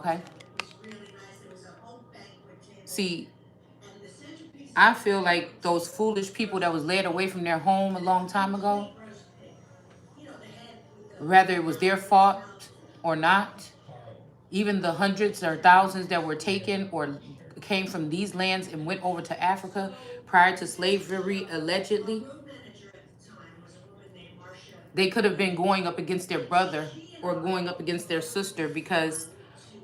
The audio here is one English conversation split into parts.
Okay. See, I feel like those foolish people that was led away from their home a long time ago, whether it was their fault or not, even the hundreds or thousands that were taken or came from these lands and went over to Africa prior to slavery, allegedly, they could have been going up against their brother or going up against their sister, because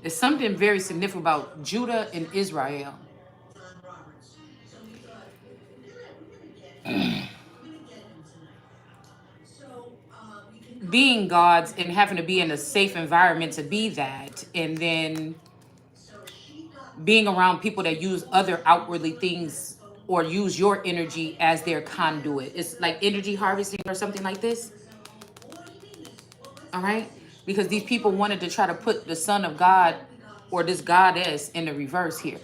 there's something very significant about Judah and Israel being gods and having to be in a safe environment to be that, and then being around people that use other outwardly things or use your energy as their conduit. It's like energy harvesting or something like this. All right. Because these people wanted to try to put the son of God or this goddess in the reverse here.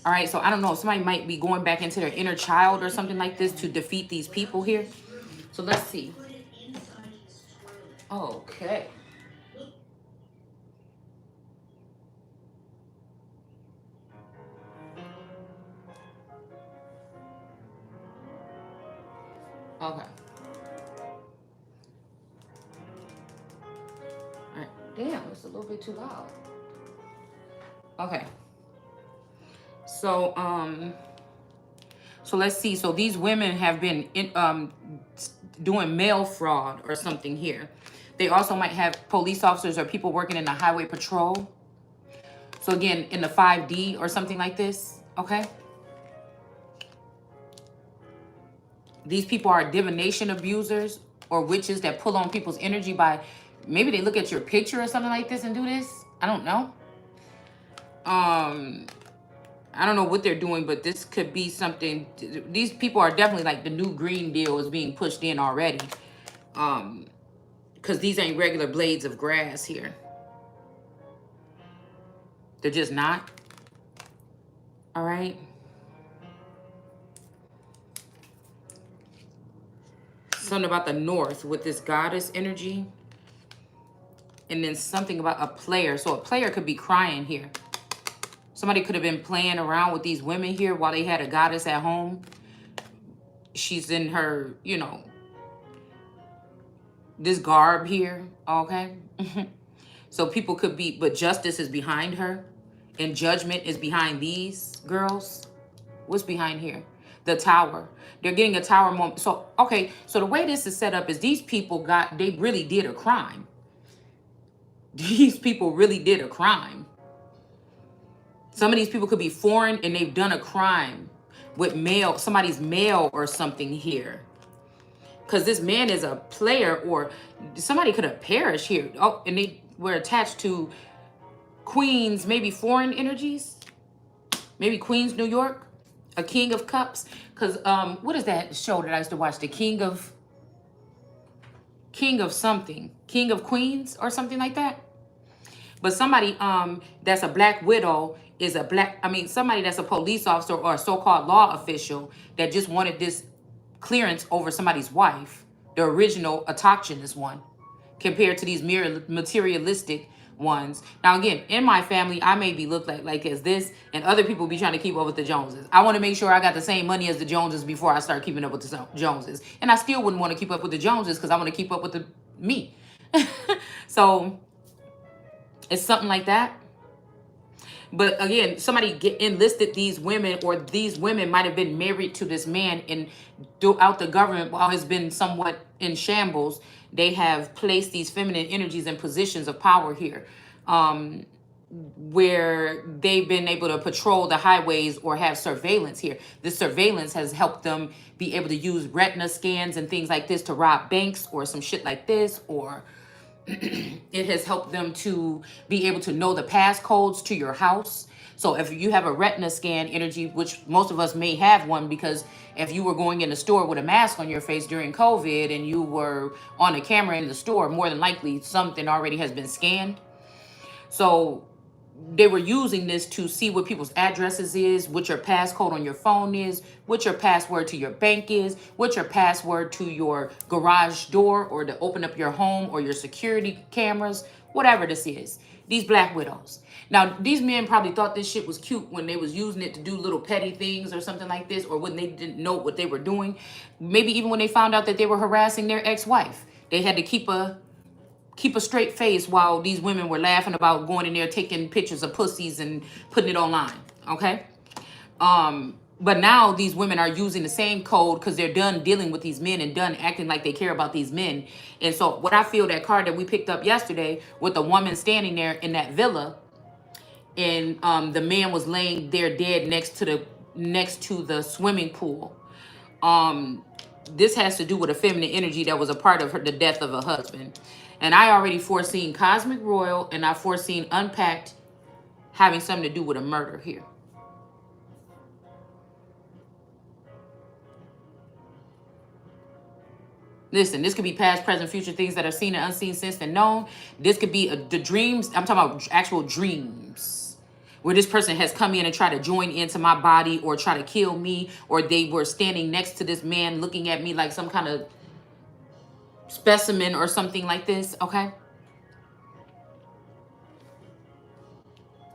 All right. So I don't know. Somebody might be going back into their inner child or something like this to defeat these people here. So let's see. Okay. Okay. All right. Damn, it's a little bit too loud. Okay. So so let's see. So these women have been doing mail fraud or something here. They also might have police officers or people working in the highway patrol. So again, in the 5D or something like this. Okay. These people are divination abusers or witches that pull on people's energy by, maybe they look at your picture or something like this and do this. I don't know. I don't know what they're doing, but this could be something. These people are definitely like the new Green Deal is being pushed in already. Because these ain't regular blades of grass here. They're just not. All right. Something about the north with this goddess energy. And then something about a player. So a player could be crying here. Somebody could have been playing around with these women here while they had a goddess at home. She's in her, you know, this garb here. Okay. So people could be, but justice is behind her. And judgment is behind these girls. What's behind here? The tower. They're getting a tower moment. So, okay. So the way this is set up is these people they really did a crime. These people really did a crime. Some of these people could be foreign and they've done a crime with mail, somebody's mail or something here. Because this man is a player, or somebody could have perished here. Oh, and they were attached to Queens, maybe foreign energies. Maybe Queens, New York. A King of Cups. Because what is that show that I used to watch? The King of something. King of Queens or something like that. But somebody that's a black widow is somebody that's a police officer or a so-called law official that just wanted this clearance over somebody's wife, the original autochthonous one, compared to these mere materialistic ones. Now again, in my family, I may be looked like as this, and other people be trying to keep up with the Joneses. I want to make sure I got the same money as the Joneses before I start keeping up with the Joneses. And I still wouldn't want to keep up with the Joneses because I want to keep up with me. So it's something like that. But again, somebody enlisted these women, or these women might have been married to this man, and throughout the government, while it's been somewhat in shambles, they have placed these feminine energies in positions of power here, where they've been able to patrol the highways or have surveillance here. This surveillance has helped them be able to use retina scans and things like this to rob banks or some shit like this, or it has helped them to be able to know the passcodes to your house. So if you have a retina scan energy, which most of us may have one, because if you were going in the store with a mask on your face during COVID and you were on a camera in the store, more than likely something already has been scanned. So they were using this to see what people's addresses is, what your passcode on your phone is, what your password to your bank is, what your password to your garage door or to open up your home or your security cameras, whatever this is. These black widows. Now, these men probably thought this shit was cute when they was using it to do little petty things or something like this, or when they didn't know what they were doing. Maybe even when they found out that they were harassing their ex-wife, they had to keep a straight face while these women were laughing about going in there taking pictures of pussies and putting it online. Okay. But now these women are using the same code because they're done dealing with these men and done acting like they care about these men. And so what I feel, that card that we picked up yesterday with the woman standing there in that villa, and the man was laying there dead next to the swimming pool. This has to do with a feminine energy that was a part of the death of a husband. And I already foreseen Cosmic Royal, and I foreseen Unpacked having something to do with a murder here. Listen, this could be past, present, future things that are seen and unseen, sensed and known. This could be the dreams. I'm talking about actual dreams where this person has come in and tried to join into my body or try to kill me, or they were standing next to this man looking at me like some kind of specimen or something like this. Okay.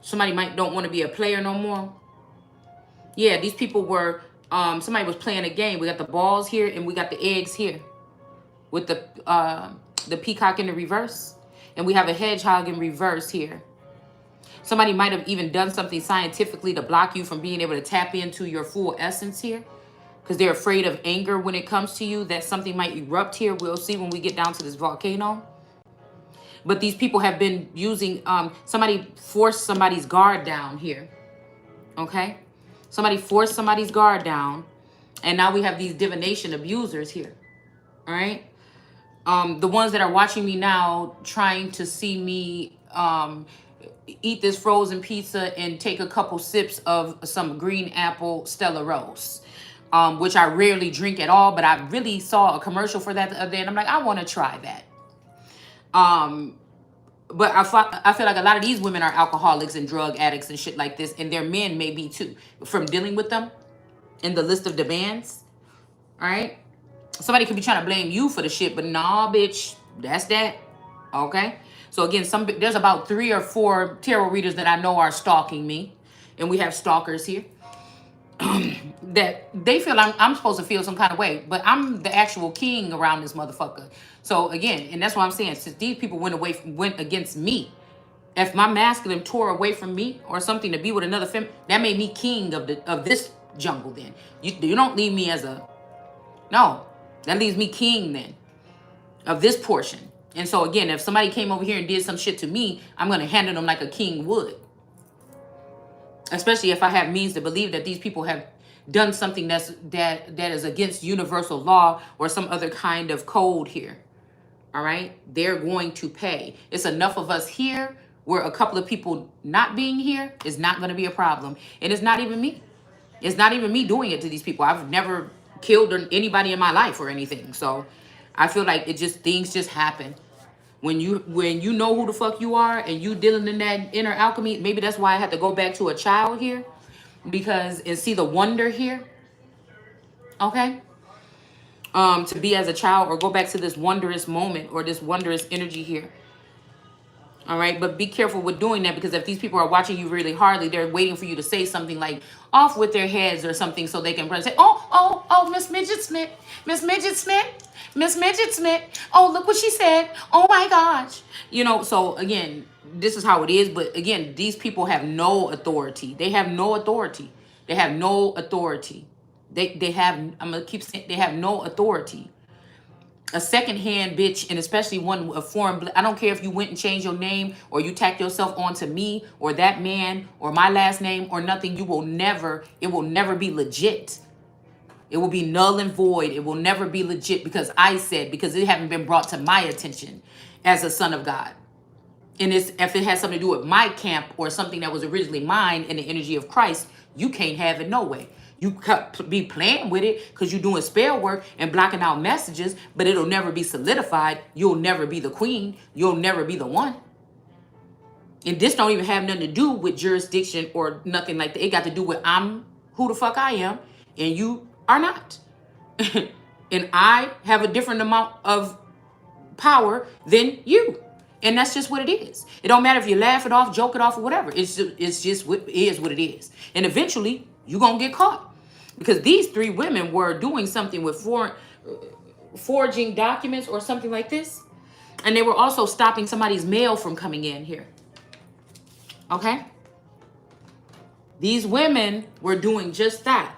Somebody might don't want to be a player no more. Yeah, these people were, somebody was playing a game. We got the balls here and we got the eggs here with the peacock in the reverse. And we have a hedgehog in reverse here. Somebody might have even done something scientifically to block you from being able to tap into your full essence here, because they're afraid of anger when it comes to you, that something might erupt here. We'll see when we get down to this volcano. But these people have been using, somebody forced somebody's guard down here. Okay? Somebody forced somebody's guard down. And now we have these divination abusers here. All right? The ones that are watching me now trying to see me eat this frozen pizza and take a couple sips of some green apple Stella Rose, which I rarely drink at all, but I really saw a commercial for that the other day, and I'm like, I want to try that. But I feel like a lot of these women are alcoholics and drug addicts and shit like this, and their men may be too, from dealing with them in the list of demands. All right? Somebody could be trying to blame you for the shit, but nah, bitch, that's that. Okay? So again, there's about 3 or 4 tarot readers that I know are stalking me, and we have stalkers here. That they feel I'm supposed to feel some kind of way, but I'm the actual king around this motherfucker. So again, and that's what I'm saying, since these people went against me, if my masculine tore away from me or something to be with another femme, that made me king of this jungle. Then you don't leave me as a, no, that leaves me king then of this portion. And so again, if somebody came over here and did some shit to me, I'm gonna handle them like a king would. Especially if I have means to believe that these people have done something that is against universal law or some other kind of code here. All right? They're going to pay. It's enough of us here where a couple of people not being here is not going to be a problem. And it's not even me. It's not even me doing it to these people. I've never killed anybody in my life or anything. So I feel like things just happen. When you know who the fuck you are and you dealing in that inner alchemy, maybe that's why I had to go back to a child here, and see the wonder here. Okay? To be as a child, or go back to this wondrous moment or this wondrous energy here. All right, but be careful with doing that, because if these people are watching you really hardly, they're waiting for you to say something like off with their heads or something, so they can say, oh, Miss Midget Smith, Miss Midget Smith, Miss Midget Smith. Oh, look what she said. Oh my gosh. So again, this is how it is. But again, these people have no authority. They have no authority. They have no authority. They have, I'm going to keep saying, they have no authority. A secondhand bitch, and especially one of foreign, I don't care if you went and changed your name or you tacked yourself onto me or that man or my last name or nothing, it will never be legit. It will be null and void. It will never be legit because it haven't been brought to my attention as a son of God. And if it has something to do with my camp or something that was originally mine in the energy of Christ, you can't have it no way. You could be playing with it because you're doing spell work and blocking out messages, but it'll never be solidified. You'll never be the queen. You'll never be the one. And this don't even have nothing to do with jurisdiction or nothing like that. It got to do with I'm who the fuck I am and you are not. And I have a different amount of power than you. And that's just what it is. It don't matter if you laugh it off, joke it off, or whatever. It's just what is what it is. And eventually, you're going to get caught. Because these three women were doing something with forging documents or something like this. And they were also stopping somebody's mail from coming in here. Okay? These women were doing just that.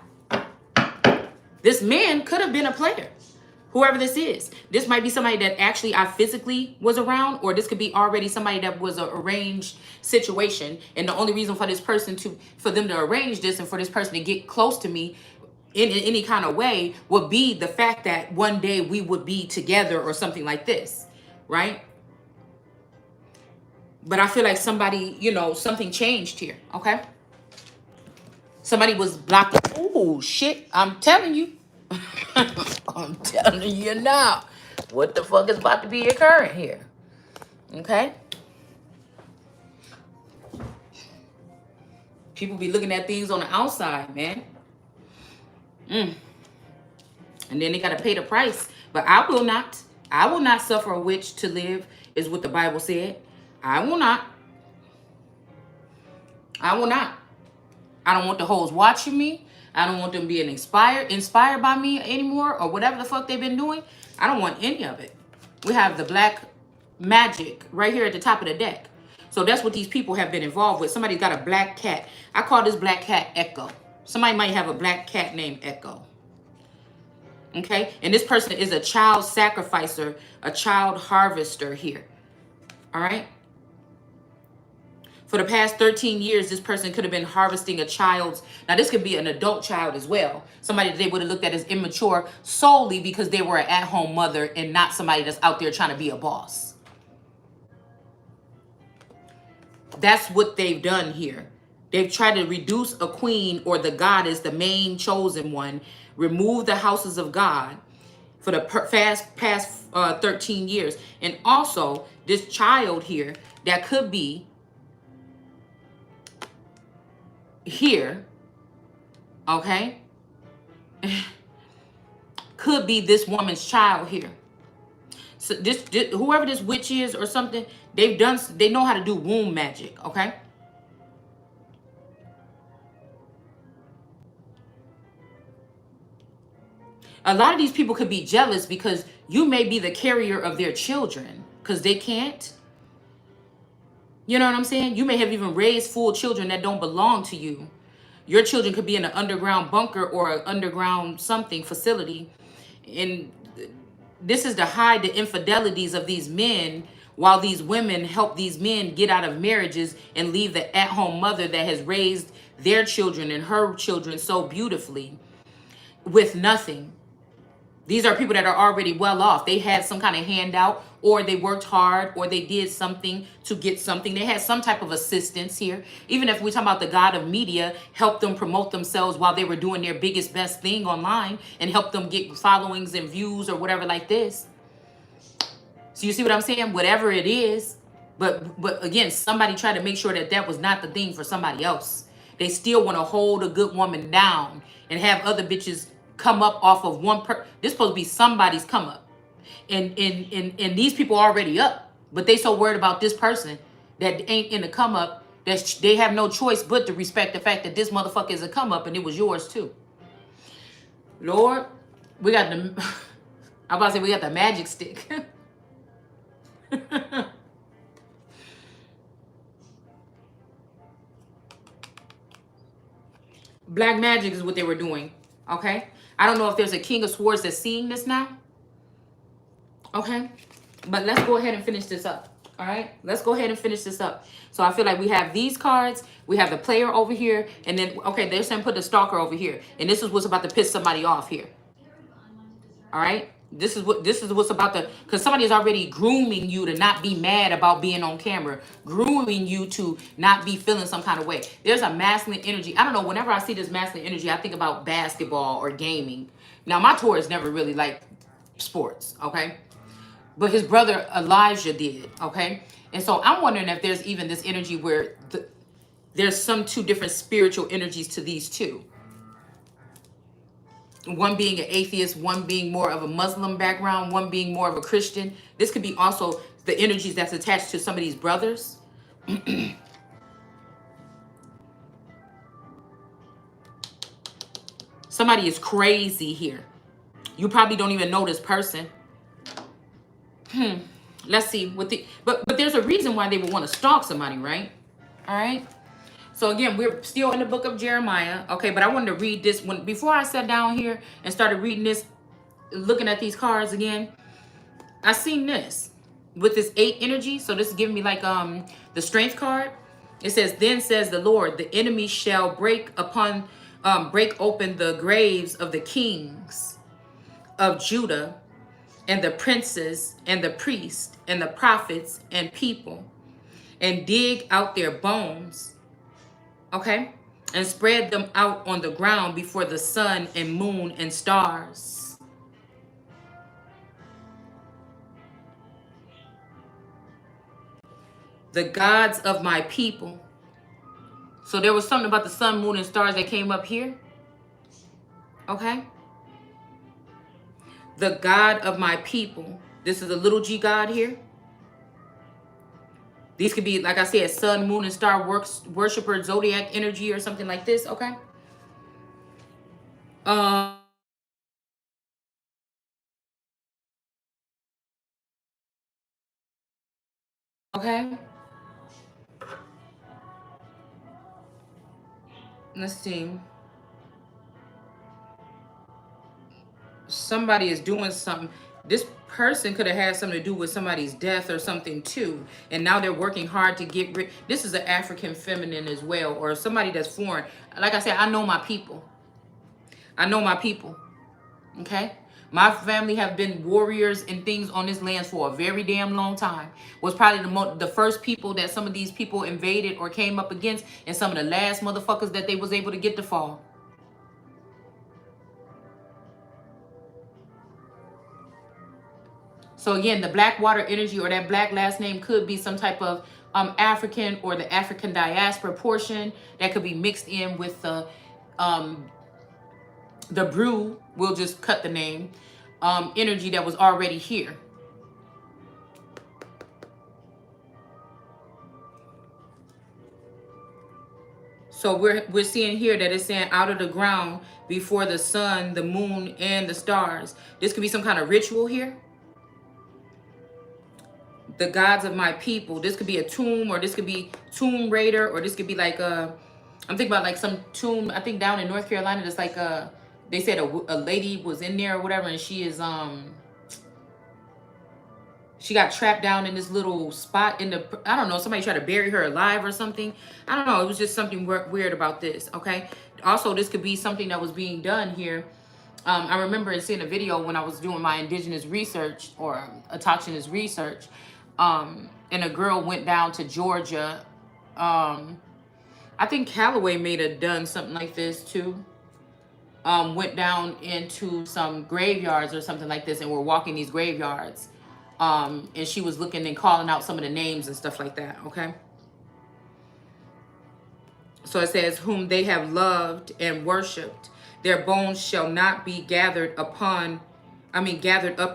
This man could have been a player. Whoever this is. This might be somebody that actually I physically was around, or this could be already somebody that was an arranged situation. And the only reason for this person for them to arrange this and for this person to get close to me in any kind of way would be the fact that one day we would be together or something like this, right? But I feel like somebody, something changed here, okay? Somebody was blocking. Oh, shit. I'm telling you. I'm telling you now. What the fuck is about to be occurring here? Okay? People be looking at things on the outside, man. And then they got to pay the price. But I will not. I will not suffer a witch to live, is what the Bible said. I will not. I will not. I don't want the hoes watching me. I don't want them being inspired by me anymore or whatever the fuck they've been doing. I don't want any of it. We have the black magic right here at the top of the deck. So that's what these people have been involved with. Somebody's got a black cat. I call this black cat Echo. Somebody might have a black cat named Echo. Okay? And this person is a child sacrificer, a child harvester here. All right? For the past 13 years, this person could have been harvesting a child's. Now, this could be an adult child as well. Somebody that they would have looked at as immature solely because they were an at-home mother and not somebody that's out there trying to be a boss. That's what they've done here. They've tried to reduce a queen or the goddess, the main chosen one, remove the houses of God for the past 13 years. And also, this child here that could be here, okay, could be this woman's child here. So this whoever this witch is or something, they know how to do womb magic, okay? A lot of these people could be jealous because you may be the carrier of their children because they can't. You know what I'm saying? You may have even raised full children that don't belong to you. Your children could be in an underground bunker or an underground something facility. And this is to hide the infidelities of these men while these women help these men get out of marriages and leave the at-home mother that has raised their children and her children so beautifully with nothing. These are people that are already well off. They had some kind of handout, or they worked hard, or they did something to get something. They had some type of assistance here. Even if we're talking about the god of media, helped them promote themselves while they were doing their biggest, best thing online and helped them get followings and views or whatever like this. So you see what I'm saying? Whatever it is. But again, somebody tried to make sure that that was not the thing for somebody else. They still want to hold a good woman down and have other bitches come up off of one this supposed to be somebody's come up, and these people are already up, but they so worried about this person that ain't in the come up that they have no choice but to respect the fact that this motherfucker is a come up and it was yours too. Lord, we got the I'm about to say we got the magic stick. Black magic is what they were doing. Okay, I don't know if there's a King of Swords that's seeing this now. Okay, but let's go ahead and finish this up. All right, let's go ahead and finish this up. So I feel like we have these cards, we have the player over here, and then okay, they're saying put the stalker over here, and this is what's about to piss somebody off here. All right, this is what's about to, because somebody is already grooming you to not be mad about being on camera, grooming you to not be feeling some kind of way. There's a masculine energy. I don't know, whenever I see this masculine energy, I think about basketball or gaming. Now my Taurus never really liked sports, okay, but his brother Elijah did, okay. And so I'm wondering if there's even this energy where there's some two different spiritual energies to these two. One being an atheist, one being more of a Muslim background, one being more of a Christian. This could be also the energies that's attached to some of these brothers. Somebody is crazy here. You probably don't even know this person. Let's see what the but there's a reason why they would want to stalk somebody, right? All right. So again, we're still in the book of Jeremiah. Okay, but I wanted to read this one before I sat down here and started reading this, looking at these cards again. I seen this with this 8 energy. So this is giving me like the strength card. It says, then says the Lord, the enemy shall break open the graves of the kings of Judah and the princes and the priests and the prophets and people, and dig out their bones, okay, and spread them out on the ground before the sun and moon and stars. The gods of my people. So there was something about the sun, moon, and stars that came up here. Okay. The God of my people. This is a little g God here. These could be, like I said, sun, moon, and star worshiper, zodiac energy, or something like this. Okay. Okay. Let's see. Somebody is doing something. This person could have had something to do with somebody's death or something too, and now they're working hard to get rid. This is an African feminine as well, or somebody that's foreign. Like I said, I know my people. I know my people. Okay, my family have been warriors and things on this land for a very damn long time. Was probably the first people that some of these people invaded or came up against, and some of the last motherfuckers that they was able to get to fall. So again, the black water energy or that black last name could be some type of African or the African diaspora portion that could be mixed in with the brew. We'll just cut the name energy that was already here. So we're seeing here that it's saying out of the ground before the sun, the moon, and the stars. This could be some kind of ritual here. The gods of my people. This could be a tomb, or this could be Tomb Raider, or this could be like I'm thinking about like some tomb. I think down in North Carolina, there's like they said a lady was in there or whatever, and she is she got trapped down in this little spot in the, I don't know, somebody tried to bury her alive or something. I don't know. It was just something weird about this. Okay. Also, this could be something that was being done here. I remember seeing a video when I was doing my indigenous research or autochthonous research. And a girl went down to Georgia. I think Callaway may have done something like this too. Went down into some graveyards or something like this, and we're walking these graveyards. And she was looking and calling out some of the names and stuff like that. Okay. So it says, whom they have loved and worshipped, their bones shall not be gathered up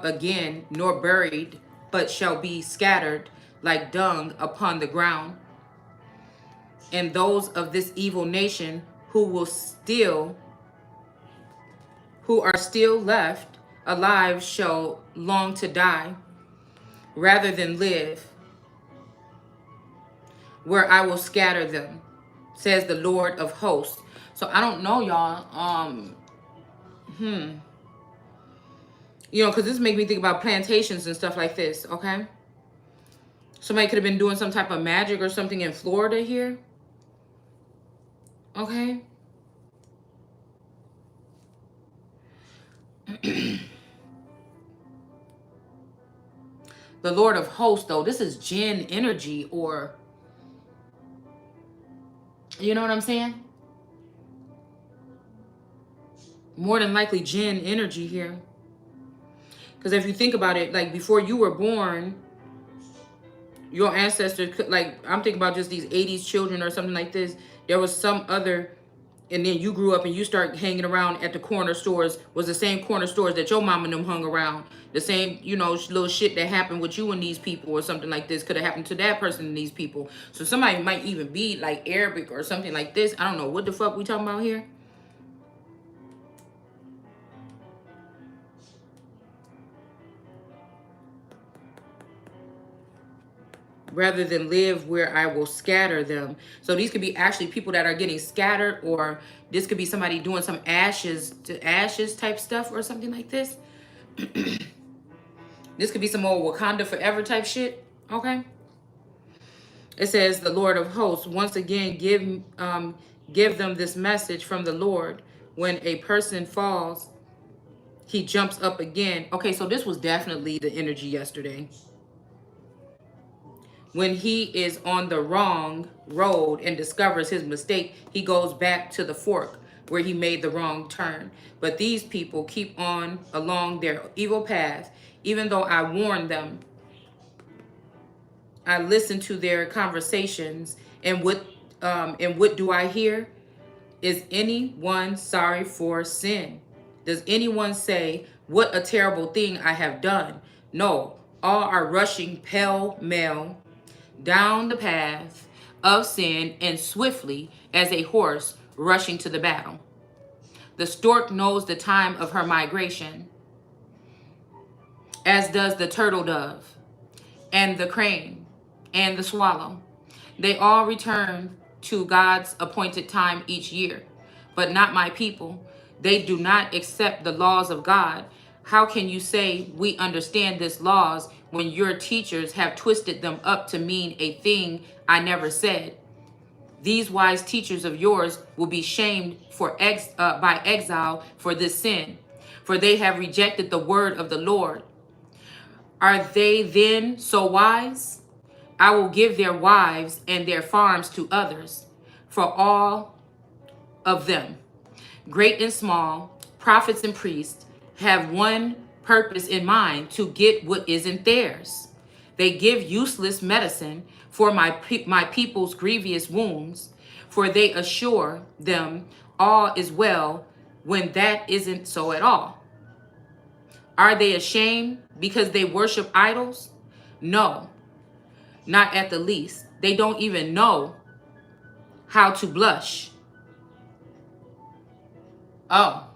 again, nor buried, but shall be scattered like dung upon the ground. And those of this evil nation who are still left alive shall long to die rather than live, where I will scatter them, says the Lord of hosts. So I don't know, y'all. You know, because this makes me think about plantations and stuff like this, okay? Somebody could have been doing some type of magic or something in Florida here. Okay? The Lord of hosts, though, this is Jinn energy, or, you know what I'm saying? More than likely Jinn energy here. Because if you think about it, like before you were born, your ancestors could, like, I'm thinking about just these 80s children or something like this. There was some other and then you grew up and you start hanging around at the corner stores, was the same corner stores that your mom and them hung around. The same, you know, little shit that happened with you and these people or something like this could have happened to that person and these people. So somebody might even be like Arabic or something like this. I don't know what the fuck we talking about here. Rather than live where I will scatter them. So these could be actually people that are getting scattered, or this could be somebody doing some ashes to ashes type stuff or something like this. This could be some old Wakanda forever type shit. Okay. It says the Lord of hosts once again give them this message from the Lord. When a person falls, he jumps up again. Okay, so this was definitely the energy yesterday. When he is on the wrong road and discovers his mistake, he goes back to the fork where he made the wrong turn. But these people keep on along their evil path, even though I warn them. I listen to their conversations, and what do I hear? Is anyone sorry for sin? Does anyone say, what a terrible thing I have done? No, all are rushing pell-mell down the path of sin and swiftly as a horse rushing to the battle. The stork knows the time of her migration, as does the turtle dove and the crane and the swallow. They all return to God's appointed time each year, but not my people. They do not accept the laws of God. How can you say we understand these laws when your teachers have twisted them up to mean a thing I never said? These wise teachers of yours will be shamed by exile for this sin, for they have rejected the word of the Lord. Are they then so wise? I will give their wives and their farms to others, for all of them, great and small, prophets and priests, have one purpose in mind: to get what isn't theirs. They give useless medicine for my people's grievous wounds, for they assure them all is well when that isn't so at all. Are they ashamed because they worship idols? No, not at the least. They don't even know how to blush. Oh.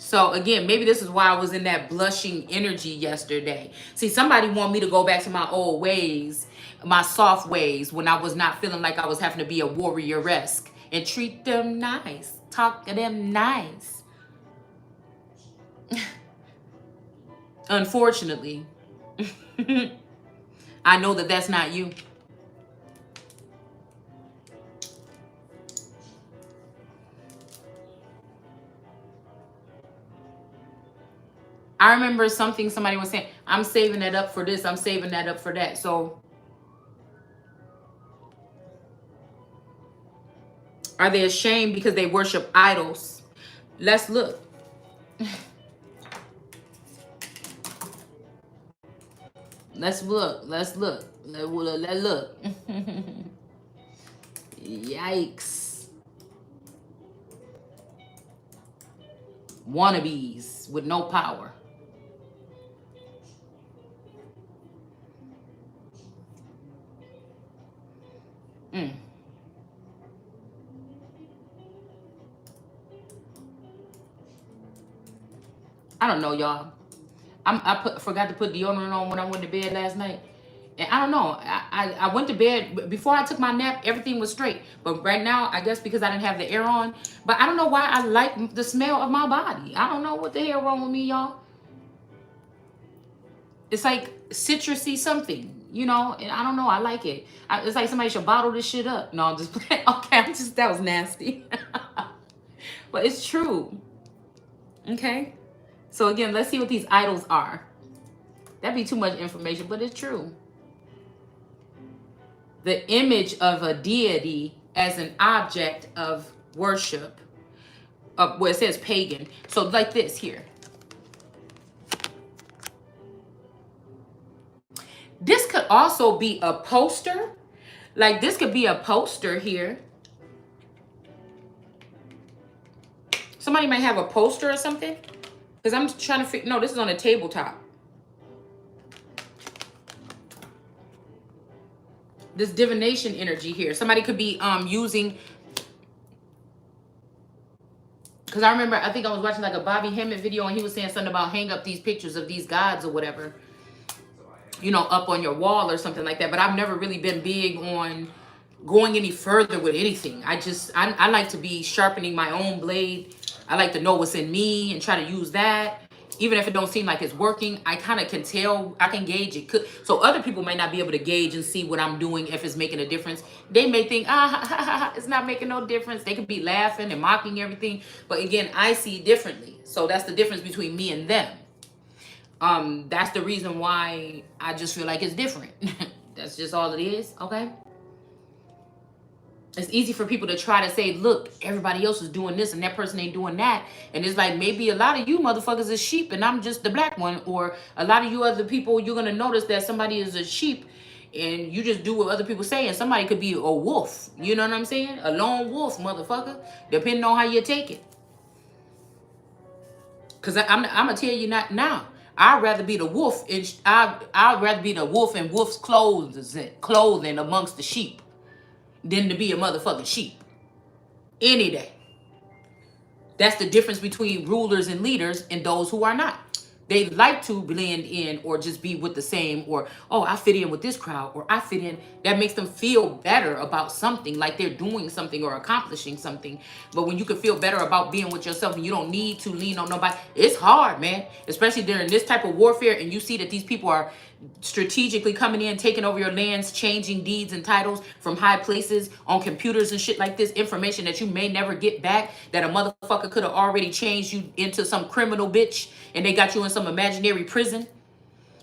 So again, maybe this is why I was in that blushing energy yesterday. See, somebody want me to go back to my old ways, my soft ways, when I was not feeling like I was having to be a warrior-esque and treat them nice, talk to them nice. Unfortunately, I know that that's not you. I remember somebody was saying, I'm saving that up for this, I'm saving that up for that. So are they ashamed because they worship idols? Let's look. Let's look. Let's look. Let's look. Yikes. Wannabes with no power. I don't know, y'all. I forgot to put deodorant on when I went to bed last night. And I don't know. I went to bed. Before I took my nap, everything was straight. But right now, I guess because I didn't have the air on. But I don't know why I like the smell of my body. I don't know what the hell wrong with me, y'all. It's like citrusy something, you know? And I don't know. I like it. It's like somebody should bottle this shit up. No, I'm just playing. Okay, that was nasty. But it's true. Okay? So again, let's see what these idols are. That'd be too much information, but it's true. The image of a deity as an object of worship. Where it says pagan. So like this here. This could also be a poster. Like this could be a poster here. Somebody might have a poster or something. Because I'm trying to figure, no, this is on a tabletop. This divination energy here. Somebody could be using, because I remember, I think I was watching like a Bobby Hemmett video and he was saying something about hang up these pictures of these gods or whatever, you know, up on your wall or something like that. But I've never really been big on going any further with anything. I like to be sharpening my own blade. I like to know what's in me and try to use that. Even if it don't seem like it's working, I kind of can tell, I can gauge it. So other people may not be able to gauge and see what I'm doing, if it's making a difference. They may think, it's not making no difference. They could be laughing and mocking everything. But again, I see differently. So that's the difference between me and them. That's the reason why I just feel like it's different. That's just all it is, okay? It's easy for people to try to say, look, everybody else is doing this and that person ain't doing that. And it's like, maybe a lot of you motherfuckers is sheep and I'm just the black one. Or a lot of you other people, you're going to notice that somebody is a sheep and you just do what other people say. And somebody could be a wolf. You know what I'm saying? A lone wolf, motherfucker. Depending on how you take it. Because I'm going to tell you not now. I'd rather be the wolf. I'd rather be the wolf in wolf's clothing amongst the sheep than to be a motherfucking sheep. Any day. That's the difference between rulers and leaders and those who are not. They like to blend in or just be with the same, or, oh, I fit in with this crowd, or I fit in. That makes them feel better about something, like they're doing something or accomplishing something. But when you can feel better about being with yourself and you don't need to lean on nobody, it's hard, man. Especially during this type of warfare, and you see that these people are strategically coming in, taking over your lands, changing deeds and titles from high places on computers and shit like this, information that you may never get back, that a motherfucker could have already changed you into some criminal bitch and they got you in some imaginary prison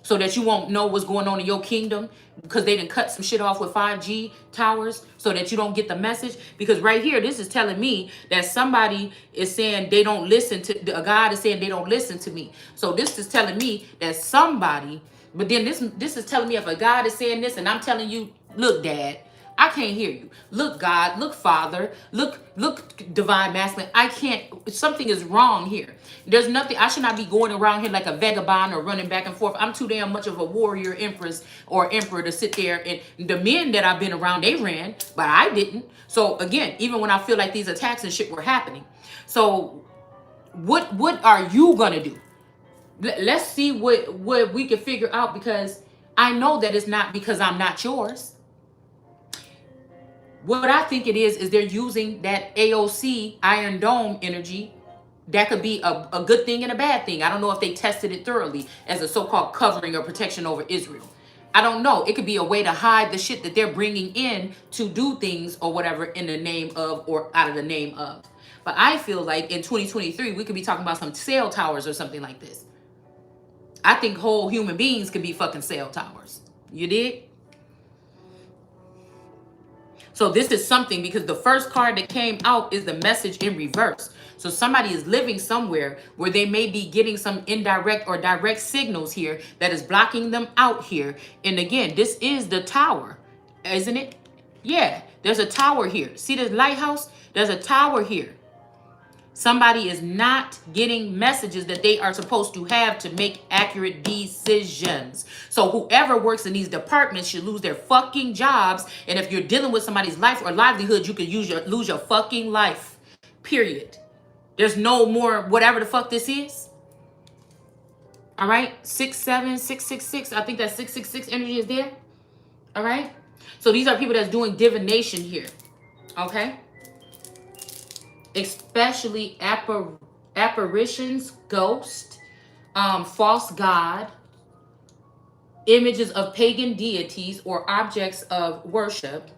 so that you won't know what's going on in your kingdom because they done cut some shit off with 5G towers so that you don't get the message. Because right here, this is telling me that somebody is saying they don't listen to, a God is saying they don't listen to me. So this is telling me that somebody, but then this is telling me if a God is saying this and I'm telling you, look, Dad, I can't hear you. Look, God, look, Father, look, Divine Masculine. I can't, something is wrong here. There's nothing, I should not be going around here like a vagabond or running back and forth. I'm too damn much of a warrior, empress, or emperor to sit there. And the men that I've been around, they ran, but I didn't. So again, even when I feel like these attacks and shit were happening. So what are you gonna do? Let's see what we can figure out, because I know that it's not because I'm not yours. What I think it is they're using that AOC Iron Dome energy. That could be a good thing and a bad thing. I don't know if they tested it thoroughly as a so-called covering or protection over Israel. I don't know. It could be a way to hide the shit that they're bringing in to do things or whatever in the name of or out of the name of. But I feel like in 2023, we could be talking about some cell towers or something like this. I think whole human beings could be fucking cell towers. You dig? So this is something, because the first card that came out is the message in reverse. So somebody is living somewhere where they may be getting some indirect or direct signals here that is blocking them out here. And again, this is the tower, isn't it? Yeah, there's a tower here. See this lighthouse? There's a tower here. Somebody is not getting messages that they are supposed to have to make accurate decisions. So whoever works in these departments should lose their fucking jobs. And if you're dealing with somebody's life or livelihood, you could lose your fucking life. Period. There's no more whatever the fuck this is. All right. 67666. I think that 666 energy is there. All right. So these are people that's doing divination here. Okay. Especially apparitions, ghosts, false god, images of pagan deities or objects of worship,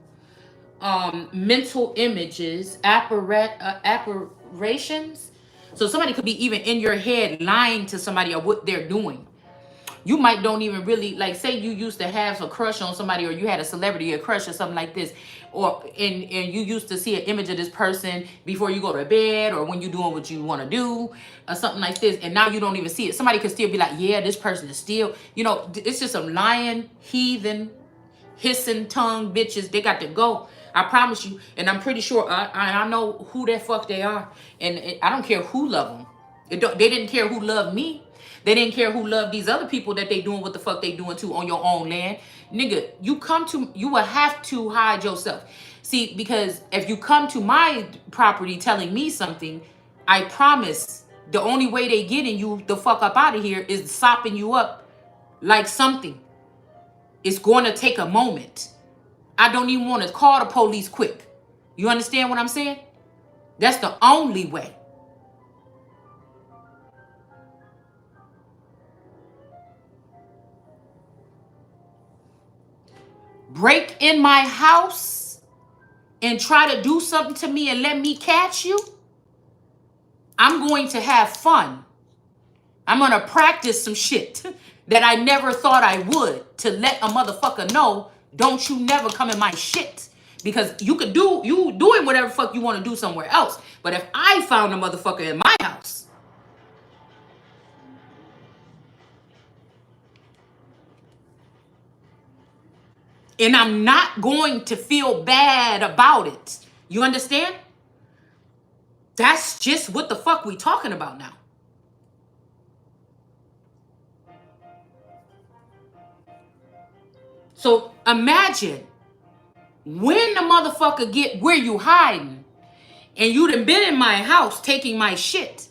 mental images, apparitions. So somebody could be even in your head lying to somebody of what they're doing. You might don't even really, like, say you used to have a crush on somebody, or you had a celebrity, a crush or something like this, or and you used to see an image of this person before you go to bed or when you're doing what you want to do or something like this, and now you don't even see it. Somebody could still be like, yeah, this person is still, you know, it's just some lying, heathen, hissing tongue bitches. They got to go. I promise you. And I'm pretty sure I know who the fuck they are. And I don't care who love them. They didn't care who loved me. They didn't care who loved these other people that they doing what the fuck they doing to on your own land. Nigga, you will have to hide yourself. See, because if you come to my property telling me something, I promise the only way they getting you the fuck up out of here is sopping you up like something. It's going to take a moment. I don't even want to call the police quick. You understand what I'm saying? That's the only way. Break in my house and try to do something to me and let me catch you? I'm going to have fun. I'm going to practice some shit that I never thought I would to let a motherfucker know, don't you never come in my shit. Because you doing whatever fuck you want to do somewhere else. But if I found a motherfucker in my house, and I'm not going to feel bad about it. You understand? That's just what the fuck we talking about now. So imagine when the motherfucker get where you hiding and you done been in my house taking my shit.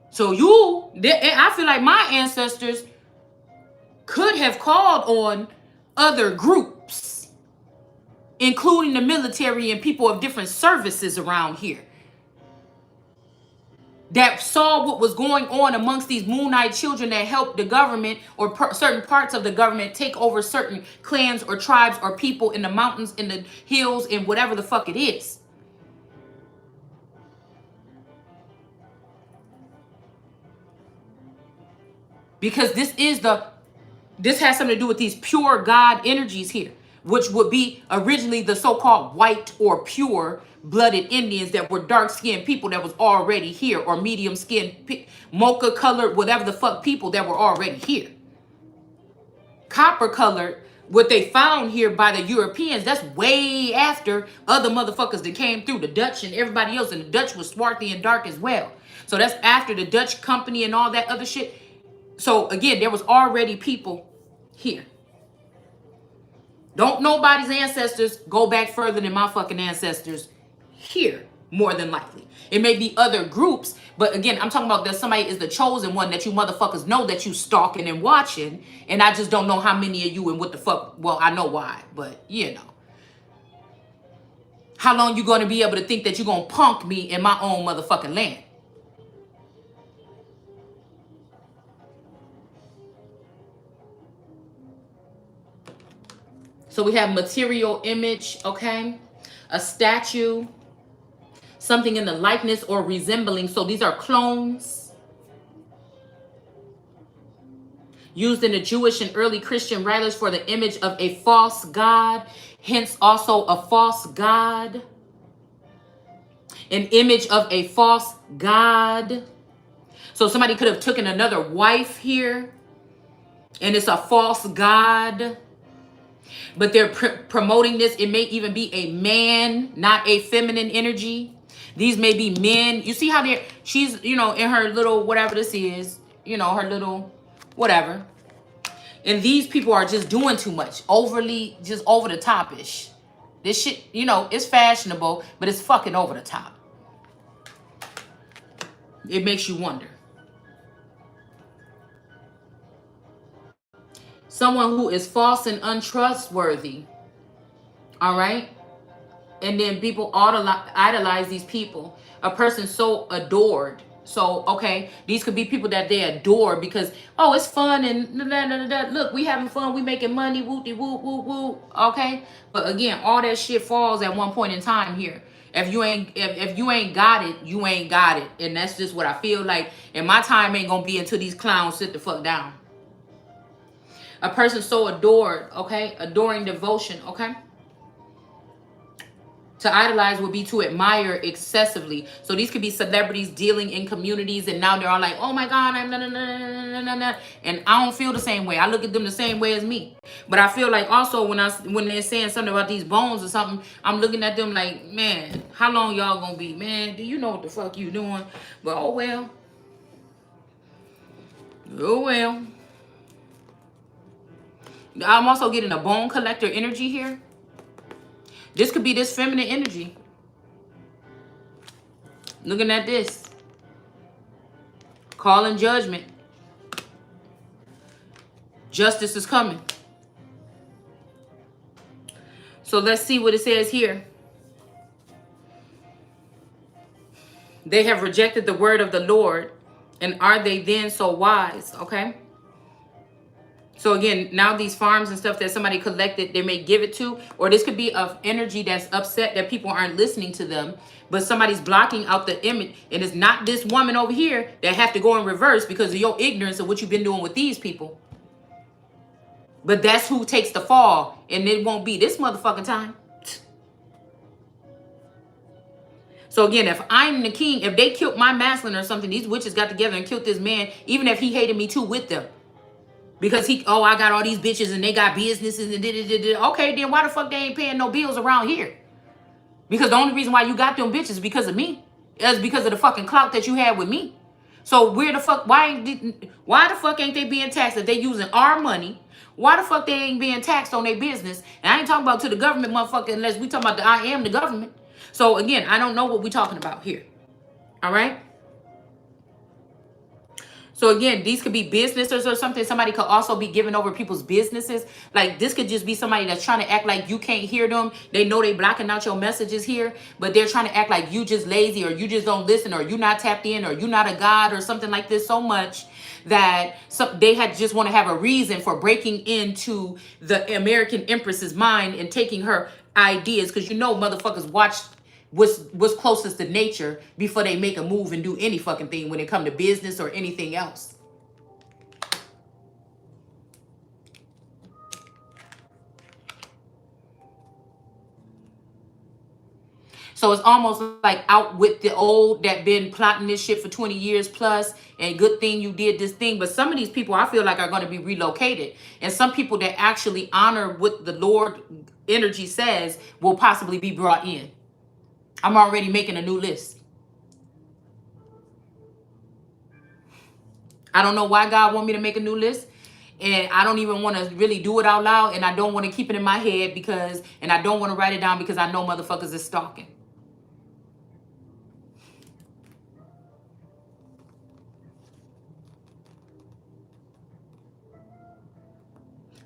So I feel like my ancestors could have called on other groups, including the military and people of different services around here, that saw what was going on amongst these Moonite children that helped the government or certain parts of the government take over certain clans or tribes or people in the mountains, in the hills, in whatever the fuck it is. Because this has something to do with these pure God energies here, which would be originally the so-called white or pure blooded Indians that were dark-skinned people that was already here, or medium-skinned, mocha-colored, whatever the fuck people that were already here. Copper-colored, what they found here by the Europeans, that's way after other motherfuckers that came through, the Dutch and everybody else, and the Dutch was swarthy and dark as well. So that's after the Dutch company and all that other shit. So again, there was already people here. Don't nobody's ancestors go back further than my fucking ancestors here, more than likely. It may be other groups, but again, I'm talking about that somebody is the chosen one that you motherfuckers know that you stalking and watching, and I just don't know how many of you and what the fuck. Well, I know why, but you know. How long you gonna be able to think that you're gonna punk me in my own motherfucking land? So we have material image, okay? A statue, something in the likeness or resembling. So these are clones used in the Jewish and early Christian writers for the image of a false god. Hence also a false god. An image of a false god. So somebody could have taken another wife here, and it's a false god. But they're promoting this. It may even be a man, not a feminine energy. These may be men. You see how she's, in her little, whatever this is, her little, whatever. And these people are just doing too much. Overly, just over the top-ish. This shit, it's fashionable, but it's fucking over the top. It makes you wonder. Someone who is false and untrustworthy. All right? And then people idolize these people. A person so adored. So, okay, these could be people that they adore because, oh, it's fun and look, we having fun, we making money, woo, okay? But again, all that shit falls at one point in time here. If you ain't got it, you ain't got it. And that's just what I feel like. And my time ain't gonna be until these clowns sit the fuck down. A person so adored, okay? Adoring devotion, okay? To idolize would be to admire excessively. So these could be celebrities dealing in communities, and now they're all like, oh my God, I'm nah, nah, nah, nah, nah, nah. And I don't feel the same way. I look at them the same way as me. But I feel like also when they're saying something about these bones or something, I'm looking at them like, man, how long y'all gonna be? Man, do you know what the fuck you doing? But oh well. Oh well. I'm also getting a bone collector energy here. This could be this feminine energy. Looking at this. Calling judgment. Justice is coming. So let's see what it says here. They have rejected the word of the Lord. And are they then so wise? Okay. So again, now these farms and stuff that somebody collected, they may give it to, or this could be of energy that's upset that people aren't listening to them, but somebody's blocking out the image. And it's not this woman over here that have to go in reverse because of your ignorance of what you've been doing with these people. But that's who takes the fall, and it won't be this motherfucking time. So again, if I'm the king, if they killed my masculine or something, these witches got together and killed this man, even if he hated me too with them. Because I got all these bitches and they got businesses and okay, then why the fuck they ain't paying no bills around here? Because the only reason why you got them bitches is because of me. It's because of the fucking clout that you had with me. So where the fuck, why the fuck ain't they being taxed if they using our money? Why the fuck they ain't being taxed on their business? And I ain't talking about to the government, motherfucker, unless we talking about I am the government. So again, I don't know what we talking about here. All right? So again, these could be businesses or something. Somebody could also be giving over people's businesses. Like this could just be somebody that's trying to act like you can't hear them. They know they blocking out your messages here, but they're trying to act like you just lazy or you just don't listen or you not tapped in or you not a god or something like this so much that they had just want to have a reason for breaking into the American Empress's mind and taking her ideas. Because motherfuckers watch what's closest to nature before they make a move and do any fucking thing when it come to business or anything else. So it's almost like out with the old that been plotting this shit for 20 years plus, and good thing you did this thing. But some of these people I feel like are going to be relocated, and some people that actually honor what the Lord energy says will possibly be brought in. I'm already making a new list. I don't know why God want me to make a new list. And I don't even want to really do it out loud. And I don't want to keep it in my head and I don't want to write it down because I know motherfuckers is stalking.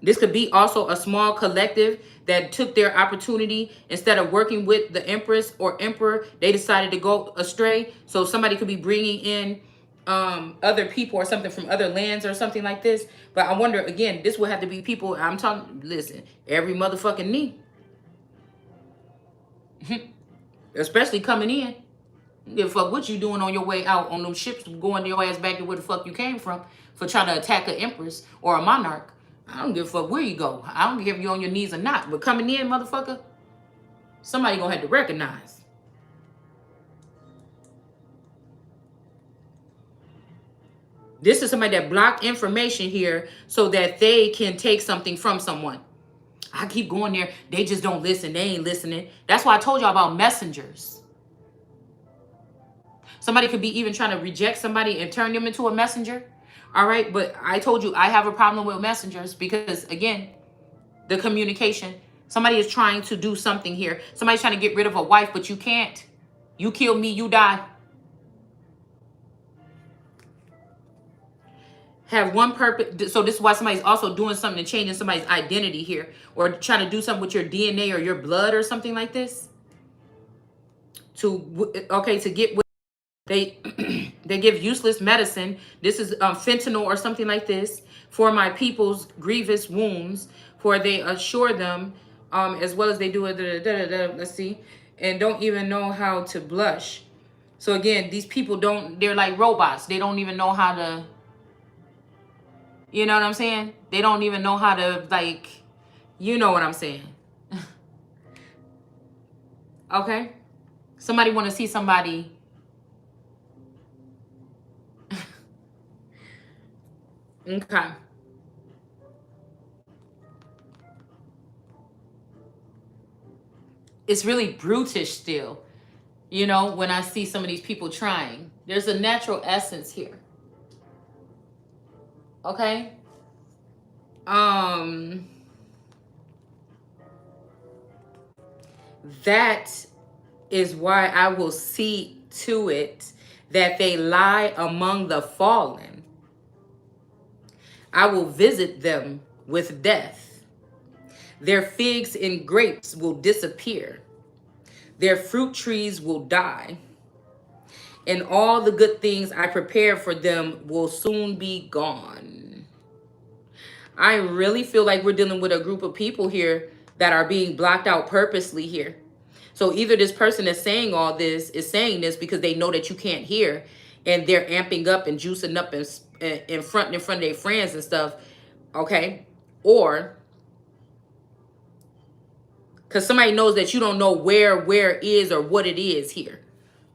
This could be also a small collective that took their opportunity. Instead of working with the Empress or Emperor, they decided to go astray. So somebody could be bringing in other people or something from other lands or something like this. But I wonder, again, this would have to be people, I'm talking, listen, every motherfucking knee. Especially coming in. Give a fuck what you doing on your way out on them ships going your ass back to where the fuck you came from for trying to attack an empress or a monarch. I don't give a fuck where you go. I don't care if you're on your knees or not. But coming in, motherfucker, somebody gonna have to recognize. This is somebody that blocked information here so that they can take something from someone. I keep going there. They just don't listen. They ain't listening. That's why I told y'all about messengers. Somebody could be even trying to reject somebody and turn them into a messenger. All right. But I told you I have a problem with messengers because, again, the communication. Somebody is trying to do something here. Somebody's trying to get rid of a wife, but you can't. You kill me, you die. Have one purpose. So this is why somebody's also doing something to changing somebody's identity here, or trying to do something with your DNA or your blood or something like this. To get with they they give useless medicine. This is fentanyl or something like this for my people's grievous wounds, for they assure them as well as they do it. Let's see, and don't even know how to blush. So again, these people they're like robots. They don't even know how to. You know what I'm saying? They don't even know how to, like, you know what I'm saying. Okay? Somebody want to see somebody. Okay. It's really brutish still, you know, when I see some of these people trying. There's a natural essence here. Okay? Um that is why I will see to it that they lie among the fallen. I will visit them with death. Their figs and grapes will disappear. Their fruit trees will die. And all the good things I prepared for them will soon be gone. I really feel like we're dealing with a group of people here that are being blocked out purposely here. So either this person that's saying all this is saying this because they know that you can't hear, and they're amping up and juicing up in front of their friends and stuff, okay? Or because somebody knows that you don't know where is or what it is here.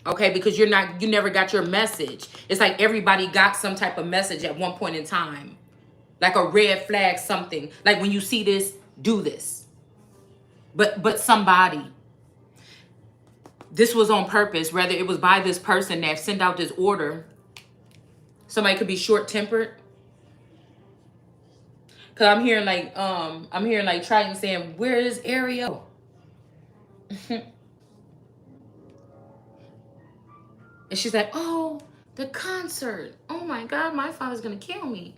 Okay, because you never got your message. It's like everybody got some type of message at one point in time. Like a red flag, something. Like when you see this, do this. But somebody, this was on purpose, whether it was by this person that sent out this order. Somebody could be short-tempered. Cause I'm hearing like Triton saying, "Where is Ariel?" And she's like, "Oh, the concert. Oh my God, my father's gonna kill me."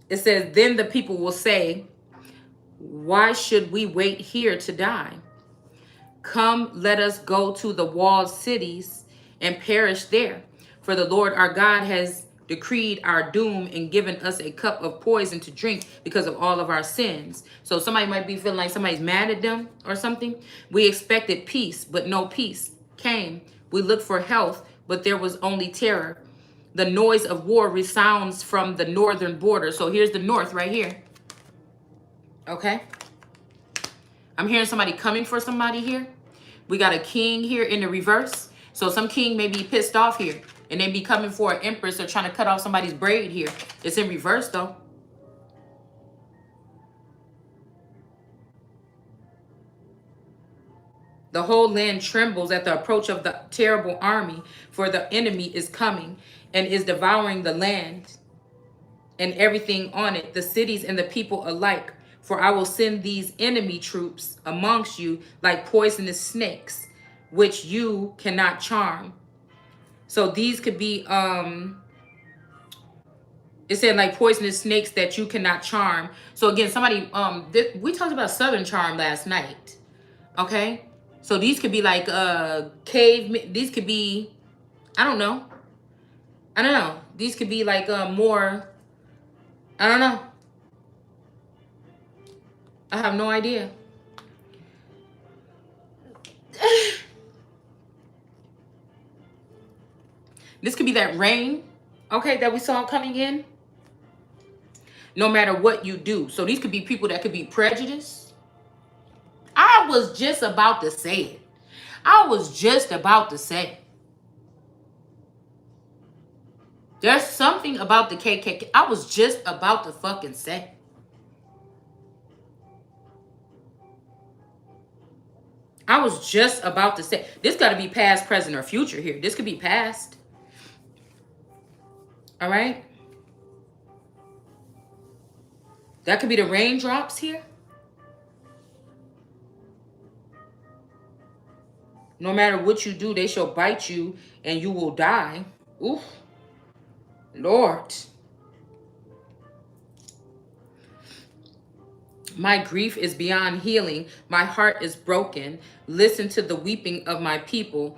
It says, "Then the people will say, 'Why should we wait here to die? Come, let us go to the walled cities and perish there. For the Lord our God has decreed our doom and given us a cup of poison to drink because of all of our sins.'" So somebody might be feeling like somebody's mad at them or something. "We expected peace, but no peace came. We looked for health, but there was only terror. The noise of war resounds from the northern border." So here's the north right here. Okay? I'm hearing somebody coming for somebody here. We got a king here in the reverse. So some king may be pissed off here, and they be coming for an empress or trying to cut off somebody's braid here. It's in reverse though. The whole land trembles at the approach of the terrible army, for the enemy is coming and is devouring the land and everything on it, the cities and the people alike. For I will send these enemy troops amongst you like poisonous snakes, which you cannot charm. So these could be, it said like poisonous snakes that you cannot charm. So again, somebody, we talked about Southern charm last night. Okay. So these could be like, these could be, I don't know. These could be like, more, I don't know. I have no idea. This could be that rain, okay, that we saw coming in. No matter what you do. So these could be people that could be prejudiced. I was just about to say it. I was just about to say. There's something about the KKK. I was just about to fucking say. I was just about to say. This got to be past, present, or future here. This could be past. All right? That could be the raindrops here. No matter what you do, they shall bite you and you will die. Oof. Lord. My grief is beyond healing. My heart is broken. Listen to the weeping of my people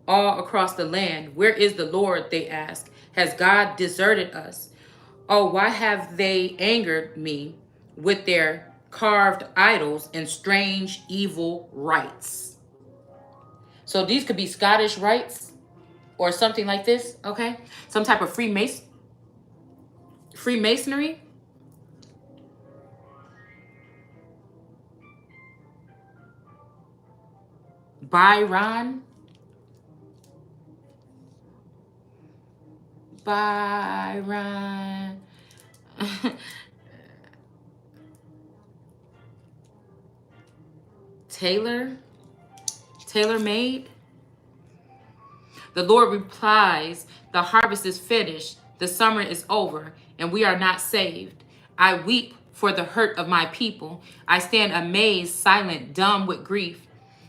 all across the land. Where is the Lord? They ask. Has God deserted us? Oh, why have they angered me with their carved idols and strange evil rites? So these could be Scottish rites or something like this, okay? Some type of Freemasonry. Byron. Byron. Taylor. Tailor made. The Lord replies, the harvest is finished, the summer is over, and we are not saved. I weep for the hurt of my people. I stand amazed, silent, dumb with grief.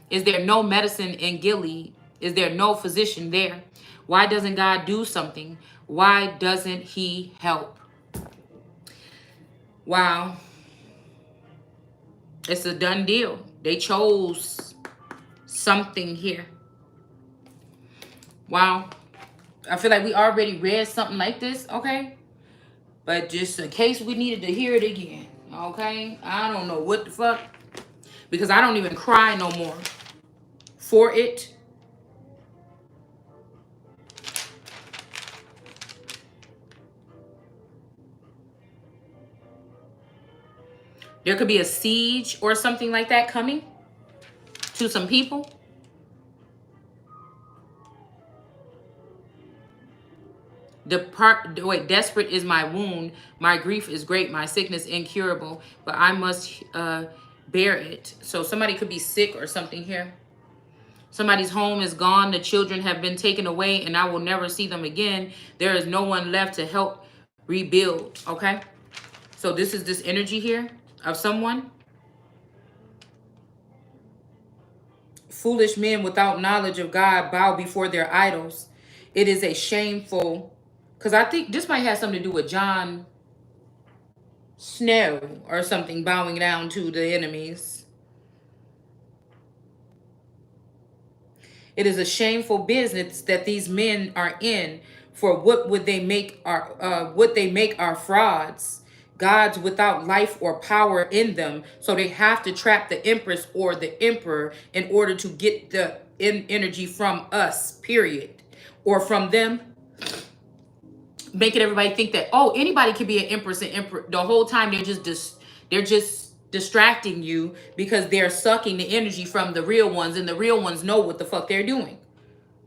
Is there no medicine in Gilead? Is there no physician there? Why doesn't God do something? Why doesn't he help? Wow. It's a done deal. They chose something here. Wow. I feel like we already read something like this, okay? But just in case we needed to hear it again, okay? I don't know what the fuck. Because I don't even cry no more for it. There could be a siege or something like that coming to some people. Desperate is my wound. My grief is great. My sickness incurable. But I must bear it. So somebody could be sick or something here. Somebody's home is gone. The children have been taken away and I will never see them again. There is no one left to help rebuild. Okay. So this is this energy here of someone. Foolish men without knowledge of God bow before their idols. It is a shameful, because I think this might have something to do with John Snow or something, bowing down to the enemies. It is a shameful business that these men are in. For what would they make are frauds, gods without life or power in them. So they have to trap the empress or the emperor in order to get the energy from us, period, or from them, making everybody think that, oh, anybody can be an empress and emperor. The whole time they're just distracting you because they're sucking the energy from the real ones, and the real ones know what the fuck they're doing.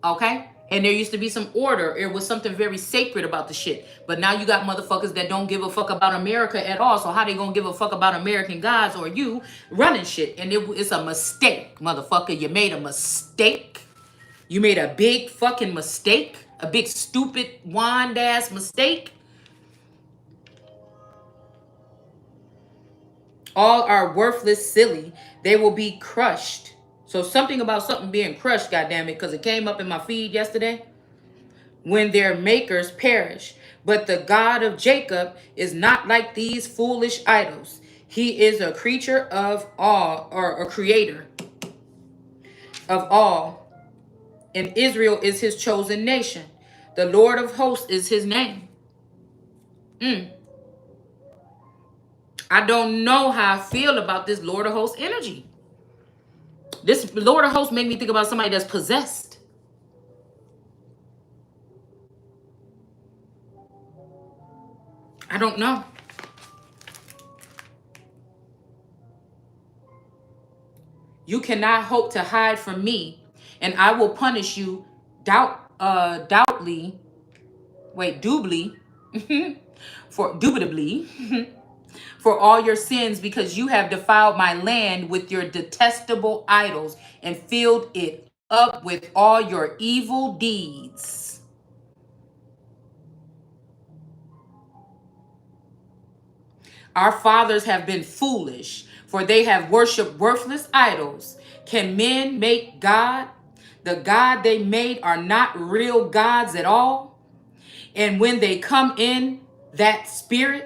Okay? And there used to be some order. It was something very sacred about the shit. But now you got motherfuckers that don't give a fuck about America at all. So how they gonna give a fuck about American gods or you running shit? And it's a mistake, motherfucker. You made a mistake. You made a big fucking mistake. A big stupid wand ass mistake. All are worthless, silly. They will be crushed. So something about something being crushed, goddammit, because it came up in my feed yesterday. When their makers perish. But the God of Jacob is not like these foolish idols. He is a creature of all, or a creator of all. And Israel is his chosen nation. The Lord of hosts is his name. I don't know how I feel about this Lord of hosts energy. This Lord of hosts make me think about somebody that's possessed. I don't know. You cannot hope to hide from me, and I will punish you doubly, doubly, for dubitably, for all your sins, because you have defiled my land with your detestable idols and filled it up with all your evil deeds. Our fathers have been foolish, for they have worshipped worthless idols. Can men make God? The God they made are not real gods at all. And when they come in that spirit,